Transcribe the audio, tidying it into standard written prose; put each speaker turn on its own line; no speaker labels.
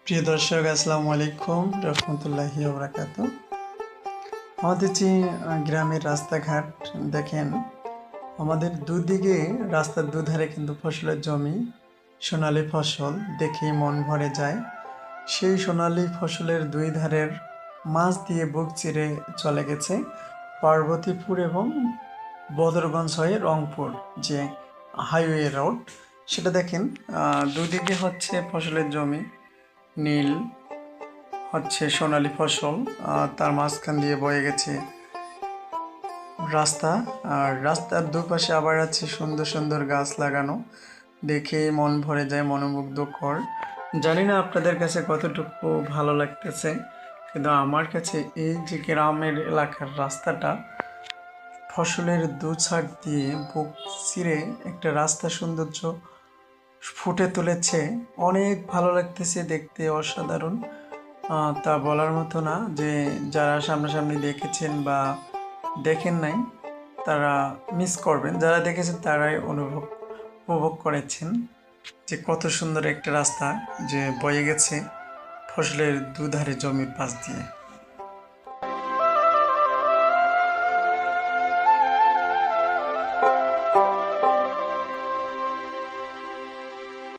প্রিয় দর্শক, আসসালামু আলাইকুম রহমতুল্লাহি ওয়া বারাকাতুহু। আমাদের যে গ্রামের রাস্তাঘাট দেখেন, আমাদের দুদিকে রাস্তার দুধারে কিন্তু ফসলের জমি, সোনালী ফসল দেখেই মন ভরে যায়। সেই সোনালী ফসলের দুই ধারের মাছ দিয়ে বুক চিরে চলে গেছে পার্বতীপুর এবং বদরগঞ্জ হয়ে রংপুর যে হাইওয়ে রোড, সেটা দেখেন। দুদিকে হচ্ছে ফসলের জমি, নীল হচ্ছে সোনালী ফসল, তার মাঝখান দিয়ে বয়ে গেছে রাস্তা। আর রাস্তার দুপাশে আবার আছে সুন্দর সুন্দর গাছ লাগানো, দেখে মন ভরে যায়, মনোমুগ্ধকর। জানি না আপনাদের কাছে কতটুকু ভালো লাগতেছে, কিন্তু আমার কাছে এই যে গ্রামের এলাকার রাস্তাটা ফসলের দু ছাড় দিয়ে বুক চিরে একটা রাস্তা সৌন্দর্য ফুটে তুলেছে, অনেক ভালো লাগতেছে দেখতে, অসাধারণ। তা বলার মতো না। যে যারা সামনাসামনি দেখেছেন বা দেখেন নাই তারা মিস করবেন, যারা দেখেছেন তারাই উপভোগ করেছেন যে কত সুন্দর একটা রাস্তা যে বয়ে গেছে ফসলের দুধারে জমির পাশ দিয়ে।